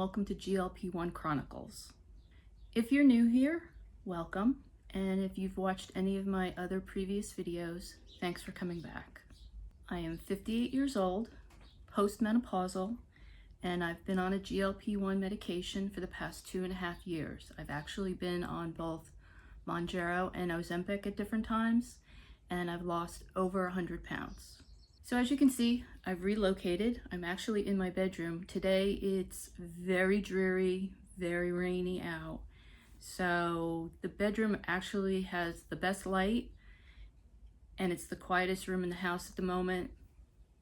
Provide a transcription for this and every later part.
welcome to GLP-1 Chronicles. If you're new here, welcome, and if you've watched any of my other previous videos, thanks for coming back. I am 58 years old, postmenopausal, and I've been on a GLP-1 medication for the past 2.5 years. I've actually been on both Mounjaro and Ozempic at different times, and I've lost over 100 pounds. So as you can see, I've relocated. I'm actually in my bedroom. Today it's very dreary, very rainy out. So the bedroom actually has the best light, and it's the quietest room in the house at the moment.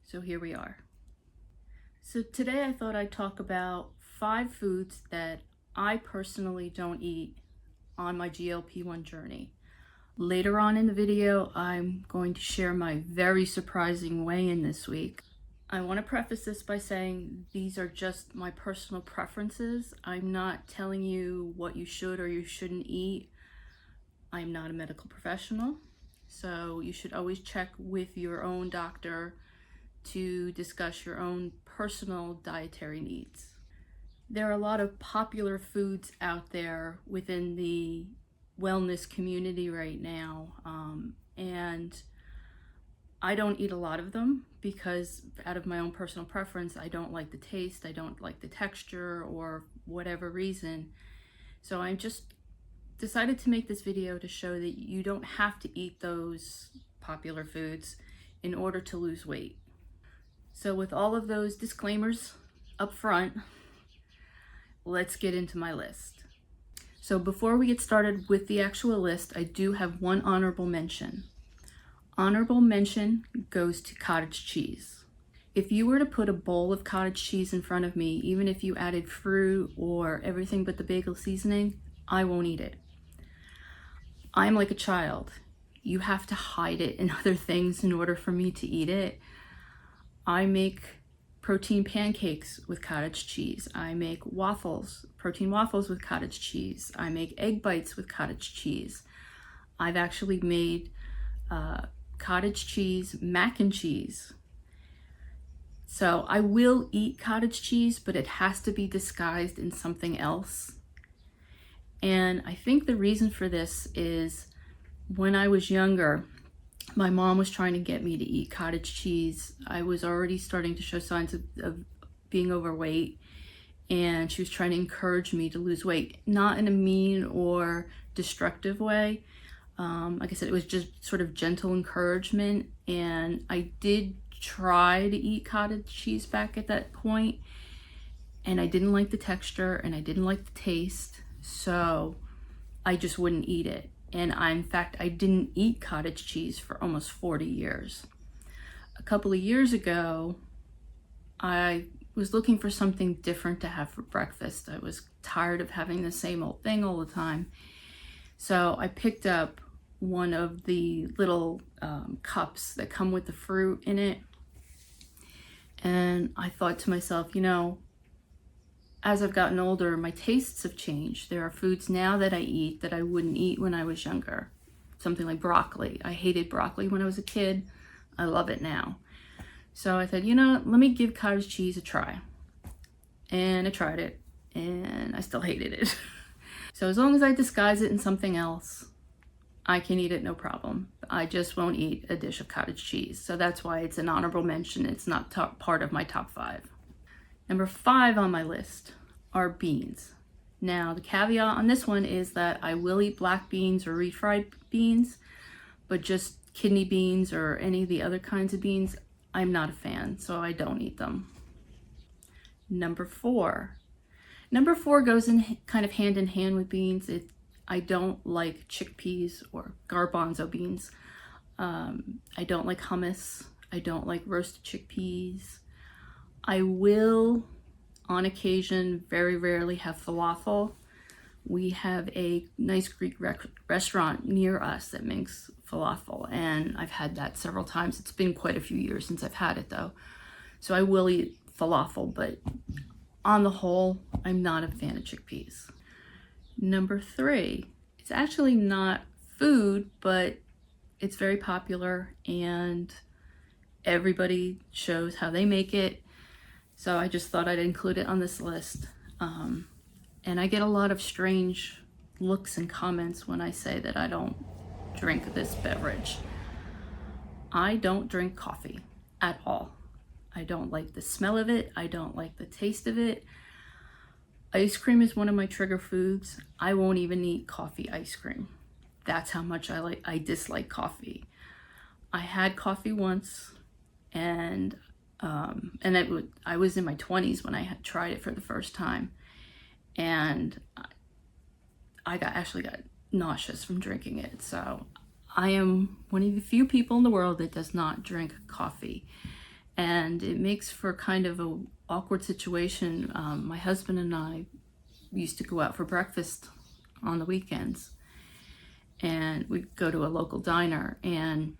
So here we are. So today I thought I'd talk about 5 foods that I personally don't eat on my GLP-1 journey. Later on in the video, I'm going to share my very surprising weigh-in this week. I want to preface this by saying these are just my personal preferences. I'm not telling you what you should or you shouldn't eat. I'm not a medical professional, so you should always check with your own doctor to discuss your own personal dietary needs. There are a lot of popular foods out there within the wellness community right now, and I don't eat a lot of them because out of my own personal preference, I don't like the taste, I don't like the texture, or whatever reason. So I just decided to make this video to show that you don't have to eat those popular foods in order to lose weight. So with all of those disclaimers up front, let's get into my list. So before we get started with the actual list, I do have one honorable mention. Honorable mention goes to cottage cheese. If you were to put a bowl of cottage cheese in front of me, even if you added fruit or everything but the bagel seasoning, I won't eat it. I'm like a child. You have to hide it in other things in order for me to eat it. I make protein pancakes with cottage cheese. I make waffles, protein waffles with cottage cheese. I make egg bites with cottage cheese. I've actually made cottage cheese mac and cheese. So I will eat cottage cheese, but it has to be disguised in something else. And I think the reason for this is when I was younger, my mom was trying to get me to eat cottage cheese. I was already starting to show signs of being overweight, and she was trying to encourage me to lose weight, not in a mean or destructive way. Like I said, it was just sort of gentle encouragement, and I did try to eat cottage cheese back at that point, and I didn't like the texture and I didn't like the taste, so I just wouldn't eat it. And in fact, I didn't eat cottage cheese for almost 40 years. A couple of years ago, I was looking for something different to have for breakfast. I was tired of having the same old thing all the time. So I picked up one of the little cups that come with the fruit in it. And I thought to myself, you know, as I've gotten older, my tastes have changed. There are foods now that I eat that I wouldn't eat when I was younger. Something like broccoli. I hated broccoli when I was a kid. I love it now. So I said, you know, let me give cottage cheese a try. And I tried it, and I still hated it. So as long as I disguise it in something else, I can eat it no problem. I just won't eat a dish of cottage cheese. So that's why it's an honorable mention. It's not part of my top 5. Number 5 on my list are beans. Now, the caveat on this one is that I will eat black beans or refried beans, but just kidney beans or any of the other kinds of beans, I'm not a fan, so I don't eat them. Number 4. Number 4 goes in kind of hand in hand with beans. I don't like chickpeas or garbanzo beans. I don't like hummus. I don't like roasted chickpeas. I will, on occasion, very rarely have falafel. We have a nice Greek restaurant near us that makes falafel, and I've had that several times. It's been quite a few years since I've had it though. So I will eat falafel, but on the whole, I'm not a fan of chickpeas. Number 3, it's actually not food, but it's very popular and everybody shows how they make it. So I just thought I'd include it on this list. And I get a lot of strange looks and comments when I say that I don't drink this beverage. I don't drink coffee at all. I don't like the smell of it. I don't like the taste of it. Ice cream is one of my trigger foods. I won't even eat coffee ice cream. That's how much I dislike coffee. I had coffee once, and I was in my 20s when I had tried it for the first time, and I actually got nauseous from drinking it. So I am one of the few people in the world that does not drink coffee, and it makes for kind of a awkward situation. My husband and I used to go out for breakfast on the weekends, and we'd go to a local diner, and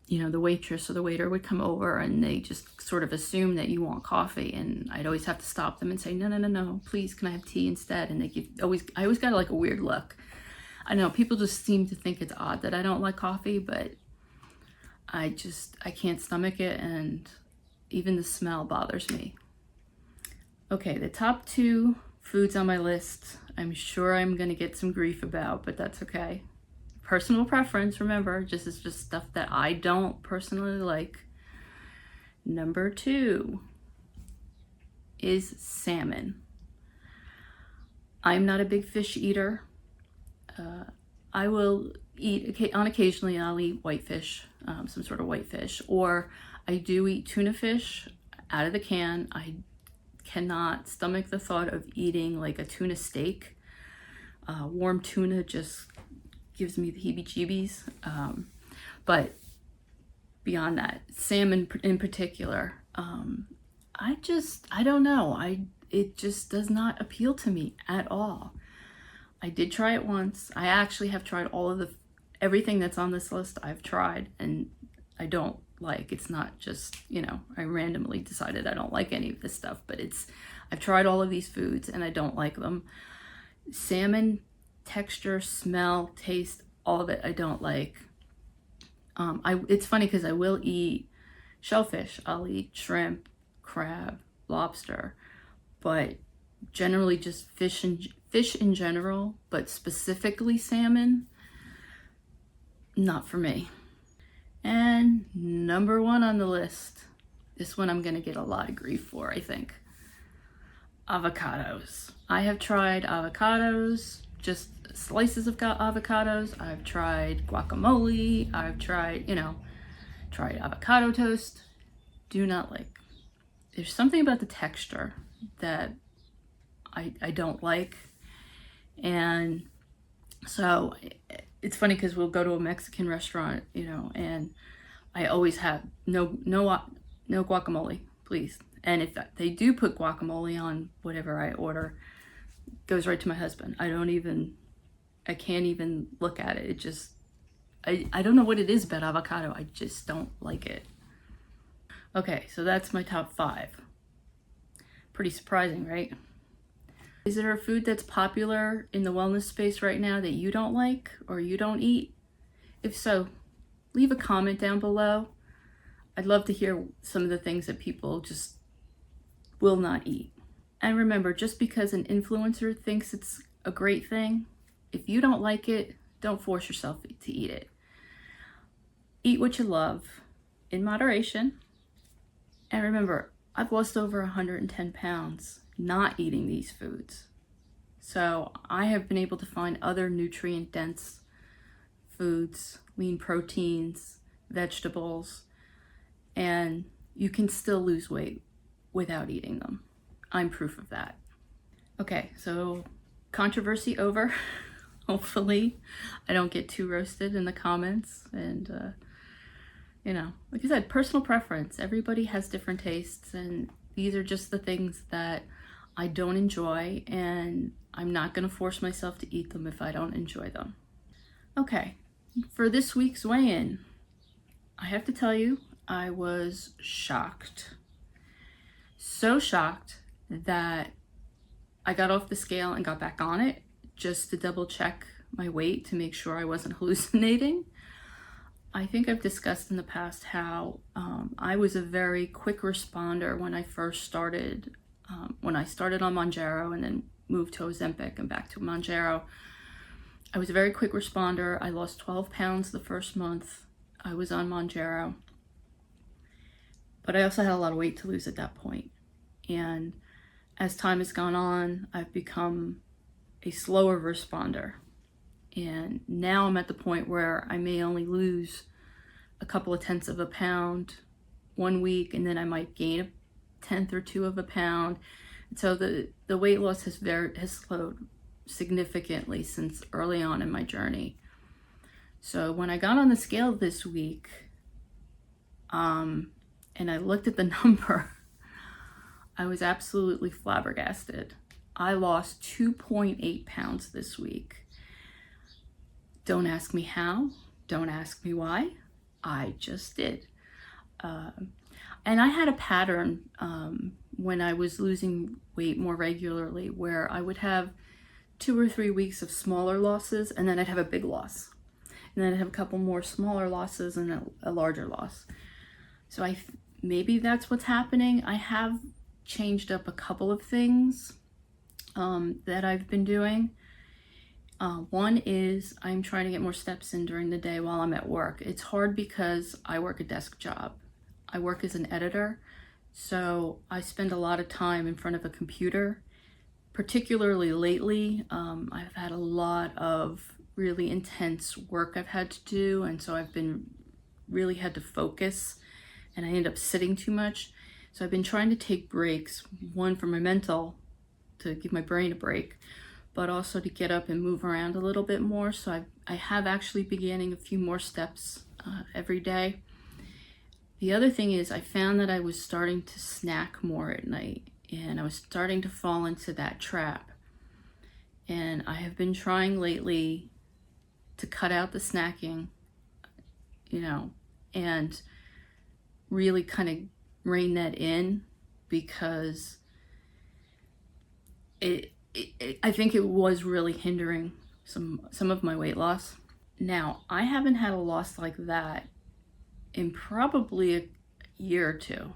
you know, the waitress or the waiter would come over and they just sort of assume that you want coffee, and I'd always have to stop them and say, no, please, can I have tea instead? And I always got like a weird look. I know people just seem to think it's odd that I don't like coffee, but I can't stomach it, and even the smell bothers me. Okay, the top 2 foods on my list, I'm sure I'm gonna get some grief about, but that's okay. Personal preference, remember, it's just stuff that I don't personally like. Number 2 is salmon. I'm not a big fish eater. I will eat, occasionally I'll eat whitefish, some sort of whitefish, or I do eat tuna fish out of the can. I cannot stomach the thought of eating like a tuna steak. Warm tuna just gives me the heebie-jeebies. But beyond that, salmon in particular, I don't know. It just does not appeal to me at all. I did try it once. I actually have tried everything that's on this list. I've tried, and I don't like. It's not just, you know, I randomly decided I don't like any of this stuff, but I've tried all of these foods and I don't like them. Salmon, texture, smell, taste, all of it I don't like. It's funny because I will eat shellfish. I'll eat shrimp, crab, lobster, but generally just fish in general, but specifically salmon, not for me. And number 1 on the list, this one I'm gonna get a lot of grief for, I think. Avocados. I have tried avocados, just slices of avocados. I've tried guacamole. I've tried avocado toast. Do not like. There's something about the texture that I don't like. And so it's funny because we'll go to a Mexican restaurant, you know, and I always have no guacamole, please. And if they do put guacamole on whatever I order, it goes right to my husband. I can't even look at it. It just, I don't know what it is about avocado. I just don't like it. Okay, so that's my top 5. Pretty surprising, right? Is there a food that's popular in the wellness space right now that you don't like or you don't eat? If so, leave a comment down below. I'd love to hear some of the things that people just will not eat. And remember, just because an influencer thinks it's a great thing, if you don't like it, don't force yourself to eat it. Eat what you love in moderation. And remember, I've lost over 110 pounds not eating these foods. So I have been able to find other nutrient-dense foods, lean proteins, vegetables, and you can still lose weight without eating them. I'm proof of that. Okay, so controversy over. Hopefully I don't get too roasted in the comments, and like I said, personal preference. Everybody has different tastes, and these are just the things that I don't enjoy, and I'm not going to force myself to eat them if I don't enjoy them. Okay, for this week's weigh-in, I have to tell you, I was shocked. So shocked that I got off the scale and got back on it just to double check my weight to make sure I wasn't hallucinating. I think I've discussed in the past how I was a very quick responder when I first started When I started on Mounjaro and then moved to Ozempic and back to Mounjaro, I was a very quick responder. I lost 12 pounds the first month I was on Mounjaro, but I also had a lot of weight to lose at that point. And as time has gone on, I've become a slower responder. And now I'm at the point where I may only lose a couple of tenths of a pound one week, and then I might gain a tenth or two of a pound. So the weight loss has slowed significantly since early on in my journey. So when I got on the scale this week, and I looked at the number, I was absolutely flabbergasted. I lost 2.8 pounds this week. Don't ask me how, don't ask me why, I just did. And I had a pattern when I was losing weight more regularly where I would have 2 or 3 weeks of smaller losses, and then I'd have a big loss. And then I'd have a couple more smaller losses and a larger loss. So maybe that's what's happening. I have changed up a couple of things that I've been doing. One is I'm trying to get more steps in during the day while I'm at work. It's hard because I work a desk job. I work as an editor, so I spend a lot of time in front of a computer. Particularly lately, I've had a lot of really intense work I've had to do, and so I've been really had to focus, and I end up sitting too much. So I've been trying to take breaks, one for my mental, to give my brain a break, but also to get up and move around a little bit more. So I have actually been getting a few more steps every day. The other thing is I found that I was starting to snack more at night, and I was starting to fall into that trap. And I have been trying lately to cut out the snacking, and really kind of rein that in, because I think it was really hindering some of my weight loss. Now, I haven't had a loss like that in probably a year or two.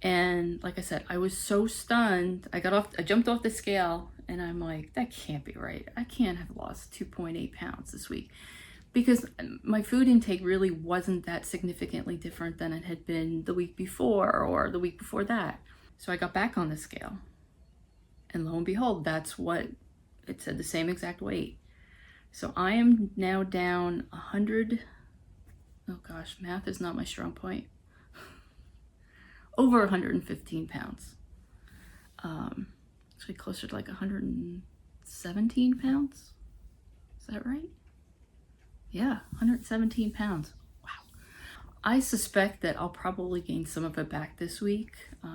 And like I said, I was so stunned. I jumped off the scale, and I'm like, that can't be right. I can't have lost 2.8 pounds this week, because my food intake really wasn't that significantly different than it had been the week before or the week before that. So I got back on the scale, and lo and behold, that's what it said, the same exact weight. So I am now down 100, oh gosh, math is not my strong point, over 115 pounds. Actually closer to like 117 pounds. Is that right? Yeah, 117 pounds. Wow. I suspect that I'll probably gain some of it back this week.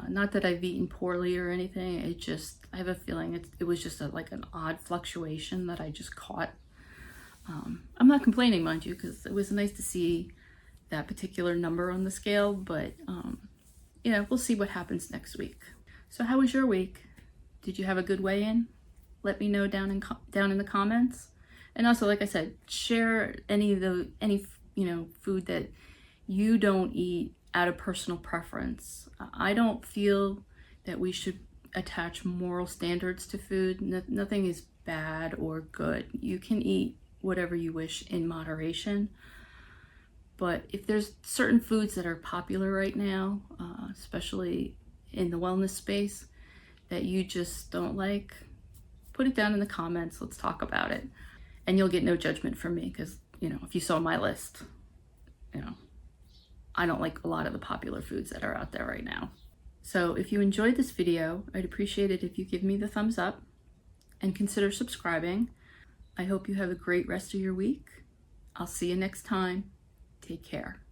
Not that I've eaten poorly or anything. I have a feeling it was just like an odd fluctuation that I just caught. I'm not complaining, mind you, because it was nice to see that particular number on the scale, but we'll see what happens next week. So how was your week? Did you have a good weigh-in? Let me know down in the comments. And also, like I said, share any food that you don't eat out of personal preference. I don't feel that we should attach moral standards to food. Nothing is bad or good. You can eat whatever you wish in moderation. But if there's certain foods that are popular right now, especially in the wellness space, that you just don't like, put it down in the comments. Let's talk about it. And you'll get no judgment from me, because, if you saw my list, I don't like a lot of the popular foods that are out there right now. So if you enjoyed this video, I'd appreciate it if you give me the thumbs up and consider subscribing. I hope you have a great rest of your week. I'll see you next time. Take care.